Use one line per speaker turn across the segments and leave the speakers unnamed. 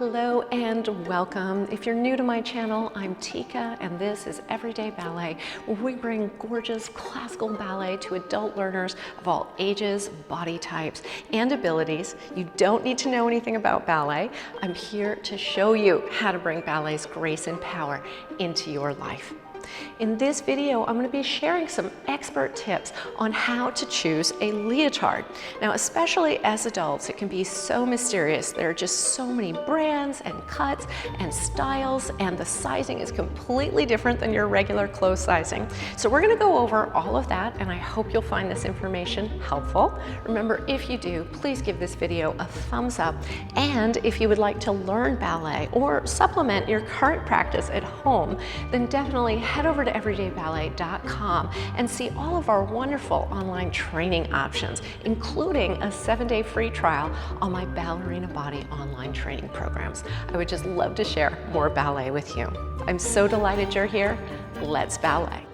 Hello and welcome. If you're new to my channel, I'm Tiekka and this is Everyday Ballet, where we bring gorgeous classical ballet to adult learners of all ages, body types, and abilities. You don't need to know anything about ballet. I'm here to show you how to bring ballet's grace and power into your life. In this video, I'm going to be sharing some expert tips on how to choose a leotard. Now, especially as adults, it can be so mysterious. There are just so many brands and cuts and styles, and the sizing is completely different than your regular clothes sizing. So we're going to go over all of that, and I hope you'll find this information helpful. Remember, if you do, please give this video a thumbs up. And if you would like to learn ballet or supplement your current practice at home, then definitely head over to everydayballet.com and see all of our wonderful online training options, including a 7-day free trial on my Ballerina Body online training programs. I would just love to share more ballet with you. I'm so delighted you're here. Let's ballet.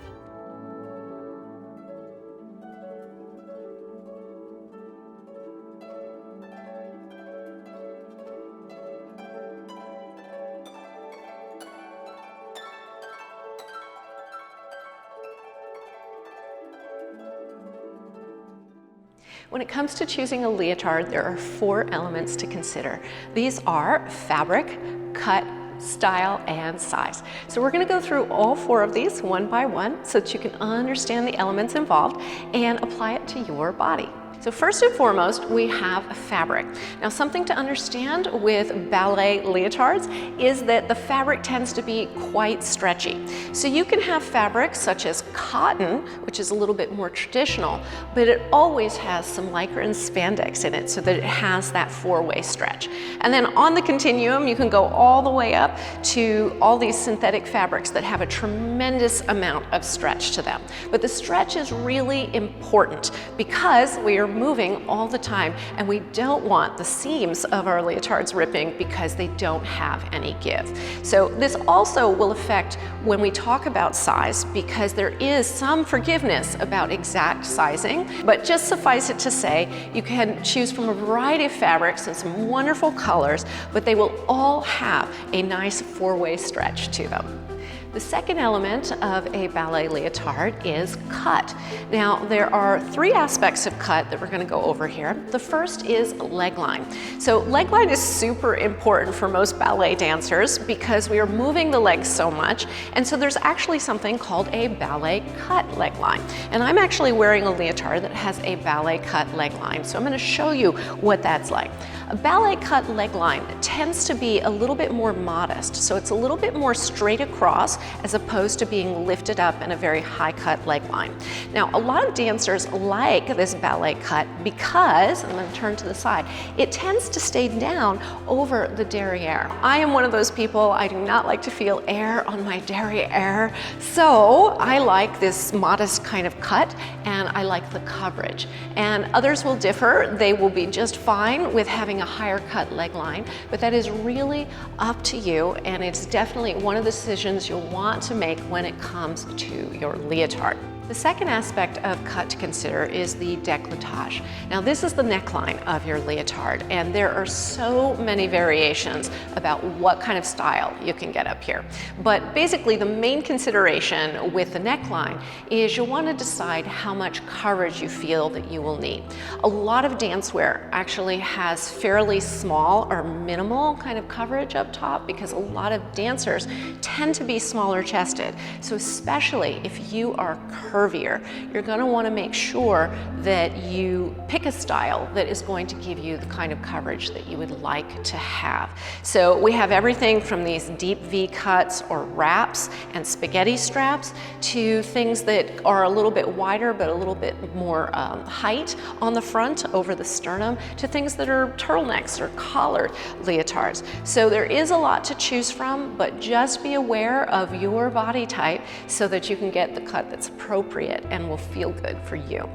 When it comes to choosing a leotard, there are 4 elements to consider. These are fabric, cut, style, and size. So we're going to go through all 4 of these one by one so that you can understand the elements involved and apply it to your body. So first and foremost, we have fabric. Now, something to understand with ballet leotards is that the fabric tends to be quite stretchy. So you can have fabrics such as cotton, which is a little bit more traditional, but it always has some lycra and spandex in it so that it has that 4-way stretch. And then on the continuum, you can go all the way up to all these synthetic fabrics that have a tremendous amount of stretch to them. But the stretch is really important because we are moving all the time, and we don't want the seams of our leotards ripping because they don't have any give. So this also will affect when we talk about size, because there is some forgiveness about exact sizing, but just suffice it to say you can choose from a variety of fabrics and some wonderful colors, but they will all have a nice 4-way stretch to them. The second element of a ballet leotard is cut. Now, there are 3 aspects of cut that we're going to go over here. The first is leg line. So leg line is super important for most ballet dancers because we are moving the legs so much, and so there's actually something called a ballet cut leg line. And I'm actually wearing a leotard that has a ballet cut leg line, so I'm going to show you what that's like. A ballet cut leg line tends to be a little bit more modest, so it's a little bit more straight across as opposed to being lifted up in a very high cut leg line. Now, a lot of dancers like this ballet cut because, I'm going to turn to the side, it tends to stay down over the derriere. I am one of those people, I do not like to feel air on my derriere, so I like this modest kind of cut, and I like the coverage. And others will differ. They will be just fine with having a higher cut leg line, but that is really up to you, and it's definitely one of the decisions you'll want to make when it comes to your leotard. The second aspect of cut to consider is the décolletage. Now, this is the neckline of your leotard, and there are so many variations about what kind of style you can get up here. But basically, the main consideration with the neckline is you'll want to decide how much coverage you feel that you will need. A lot of dancewear actually has fairly small or minimal kind of coverage up top because a lot of dancers tend to be smaller chested. So especially if you are curvier, you're going to want to make sure that you pick a style that is going to give you the kind of coverage that you would like to have. So we have everything from these deep V cuts or wraps and spaghetti straps to things that are a little bit wider but a little bit more height on the front over the sternum, to things that are turtlenecks or collared leotards. So there is a lot to choose from, but just be aware of your body type so that you can get the cut that's appropriate and will feel good for you.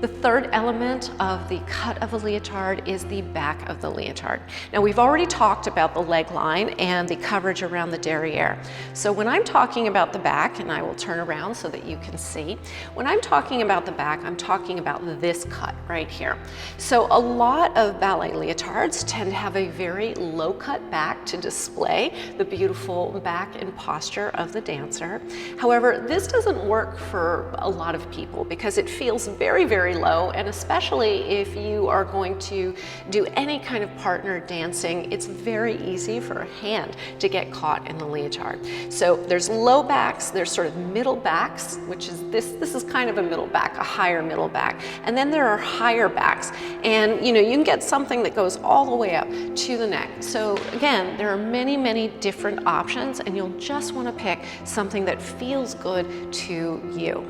The third element of the cut of a leotard is the back of the leotard. Now we've already talked about the leg line and the coverage around the derriere. So when I'm talking about the back, and I will turn around so that you can see, when I'm talking about the back, I'm talking about this cut right here. So a lot of ballet leotards tend to have a very low cut back to display the beautiful back and posture of the dancer. However, this doesn't work for a lot of people because it feels very, very low, and especially if you are going to do any kind of partner dancing, it's very easy for a hand to get caught in the leotard. So there's low backs, there's sort of middle backs, which is this is kind of a middle back, a higher middle back, and then there are higher backs, and you can get something that goes all the way up to the neck. So again, there are many, many different options, and you'll just want to pick something that feels good to you.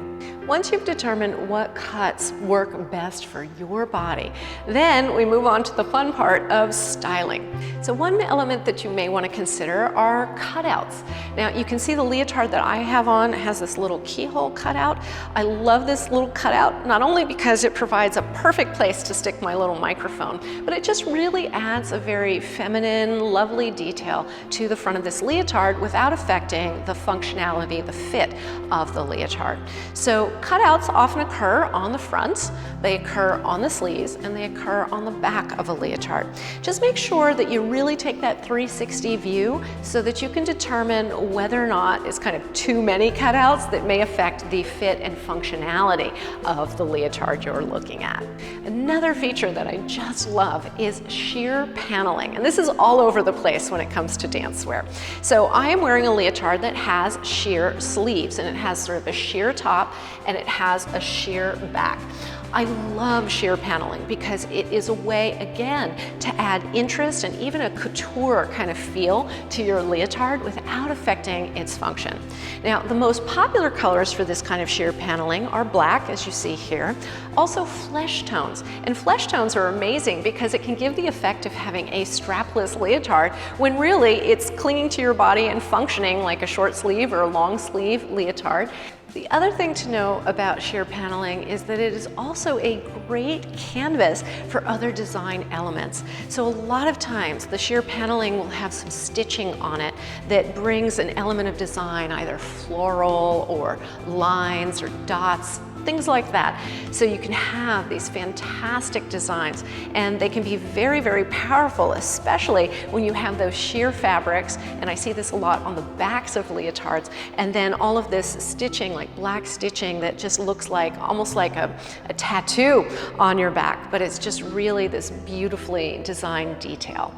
Once you've determined what cuts work best for your body, then we move on to the fun part of styling. So one element that you may want to consider are cutouts. Now you can see the leotard that I have on has this little keyhole cutout. I love this little cutout, not only because it provides a perfect place to stick my little microphone, but it just really adds a very feminine, lovely detail to the front of this leotard without affecting the functionality, the fit of the leotard. So cutouts often occur on the front, they occur on the sleeves, and they occur on the back of a leotard. Just make sure that you really take that 360 view so that you can determine whether or not it's kind of too many cutouts that may affect the fit and functionality of the leotard you're looking at. Another feature that I just love is sheer paneling, and this is all over the place when it comes to dancewear. So I am wearing a leotard that has sheer sleeves, and it has sort of a sheer top and it has a sheer back. I love sheer paneling because it is a way, again, to add interest and even a couture kind of feel to your leotard without affecting its function. Now, the most popular colors for this kind of sheer paneling are black, as you see here, also flesh tones. And flesh tones are amazing because it can give the effect of having a strapless leotard when really it's clinging to your body and functioning like a short sleeve or a long sleeve leotard. The other thing to know about sheer paneling is that it is also a great canvas for other design elements. So a lot of times the sheer paneling will have some stitching on it that brings an element of design, either floral or lines or dots, things like that. So you can have these fantastic designs, and they can be very, very powerful, especially when you have those sheer fabrics, and I see this a lot on the backs of leotards, and then all of this stitching, like black stitching that just looks like almost like a tattoo on your back, but it's just really this beautifully designed detail.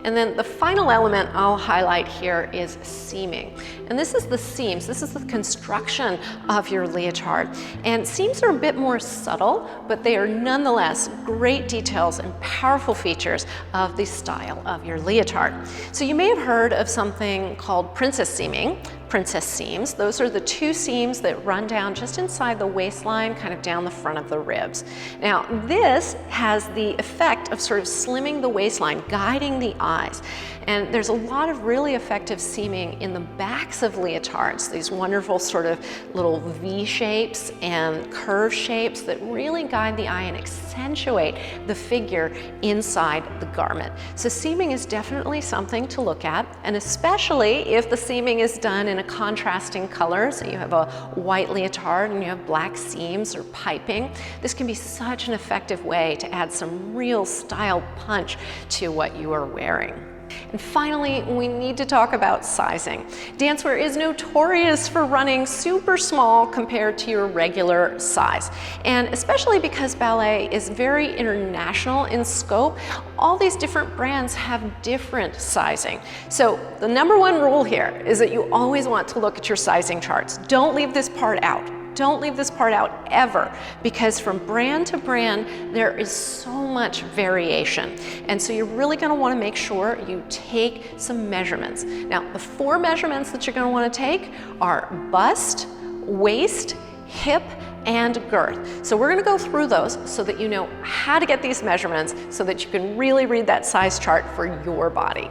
And then the final element I'll highlight here is seaming. And this is the seams, this is the construction of your leotard. And seams are a bit more subtle, but they are nonetheless great details and powerful features of the style of your leotard. So you may have heard of something called princess seaming. Princess seams. Those are the two seams that run down just inside the waistline, kind of down the front of the ribs. Now, this has the effect of sort of slimming the waistline, guiding the eyes. And there's a lot of really effective seaming in the backs of leotards, these wonderful sort of little V shapes and curve shapes that really guide the eye and accentuate the figure inside the garment. So seaming is definitely something to look at, and especially if the seaming is done in a contrasting color, so you have a white leotard and you have black seams or piping. This can be such an effective way to add some real style punch to what you are wearing. And finally, we need to talk about sizing. Dancewear is notorious for running super small compared to your regular size. And especially because ballet is very international in scope, all these different brands have different sizing. So the number one rule here is that you always want to look at your sizing charts. Don't leave this part out. Don't leave this part out ever, because from brand to brand, there is so much variation. And so you're really gonna wanna make sure you take some measurements. Now, the 4 measurements that you're gonna wanna take are bust, waist, hip, and girth. So we're gonna go through those so that you know how to get these measurements so that you can really read that size chart for your body.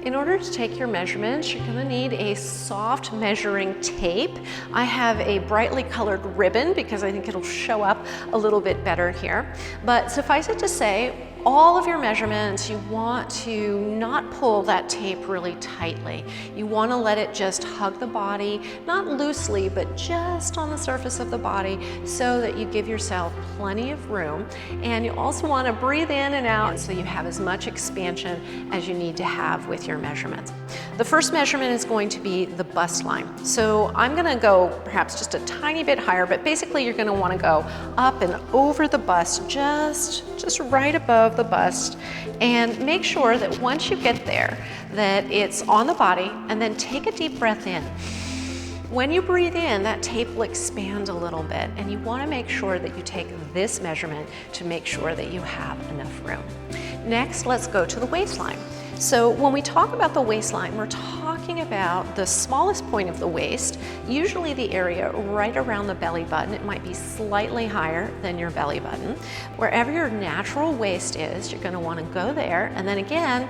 In order to take your measurements, you're gonna need a soft measuring tape. I have a brightly colored ribbon because I think it'll show up a little bit better here. But suffice it to say, all of your measurements, you want to not pull that tape really tightly. You want to let it just hug the body, not loosely, but just on the surface of the body so that you give yourself plenty of room. And you also want to breathe in and out so you have as much expansion as you need to have with your measurements. The first measurement is going to be the bust line. So I'm going to go perhaps just a tiny bit higher, but basically you're going to want to go up and over the bust, just right above the bust, and make sure that once you get there that it's on the body, and then take a deep breath in. When you breathe in, that tape will expand a little bit, and you want to make sure that you take this measurement to make sure that you have enough room. Next, let's go to the waistline. So when we talk about the waistline, we're talking about the smallest point of the waist, usually the area right around the belly button. It might be slightly higher than your belly button. Wherever your natural waist is, you're going to want to go there, and then again,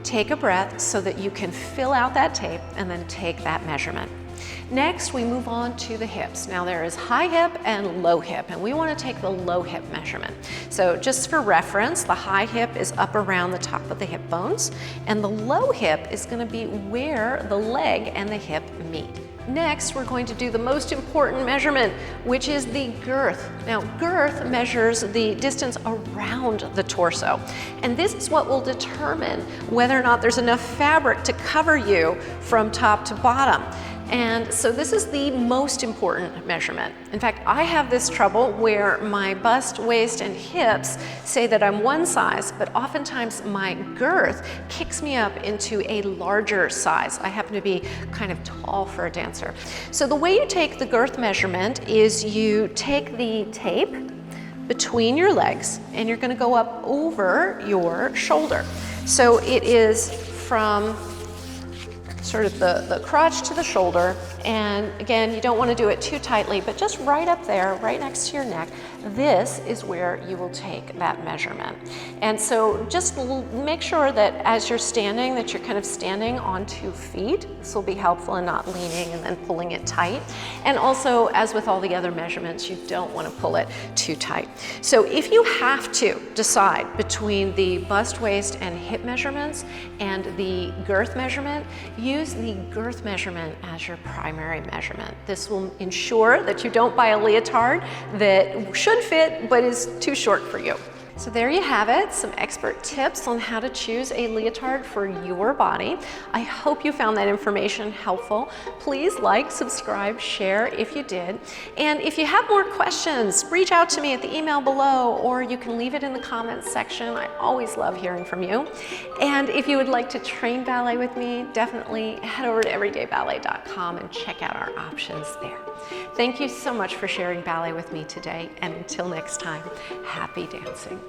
take a breath so that you can fill out that tape and then take that measurement. Next, we move on to the hips. Now there is high hip and low hip, and we want to take the low hip measurement. So just for reference, the high hip is up around the top of the hip bones, and the low hip is going to be where the leg and the hip meet. Next, we're going to do the most important measurement, which is the girth. Now, girth measures the distance around the torso, and this is what will determine whether or not there's enough fabric to cover you from top to bottom. And so this is the most important measurement. In fact, I have this trouble where my bust, waist, and hips say that I'm one size, but oftentimes my girth kicks me up into a larger size. I happen to be kind of tall for a dancer. So the way you take the girth measurement is you take the tape between your legs, and you're gonna go up over your shoulder. So it is from sort of the crotch to the shoulder, and again, you don't want to do it too tightly, but just right up there, right next to your neck, this is where you will take that measurement. And so just make sure that as you're standing, that you're kind of standing on 2 feet. This will be helpful in not leaning and then pulling it tight. And also, as with all the other measurements, you don't want to pull it too tight. So if you have to decide between the bust, waist, and hip measurements and the girth measurement, use the girth measurement as your primary measurement. This will ensure that you don't buy a leotard that should fit but is too short for you. So there you have it, some expert tips on how to choose a leotard for your body. I hope you found that information helpful. Please like, subscribe, share if you did. And if you have more questions, reach out to me at the email below, or you can leave it in the comments section. I always love hearing from you. And if you would like to train ballet with me, definitely head over to everydayballet.com and check out our options there. Thank you so much for sharing ballet with me today, and until next time, happy dancing.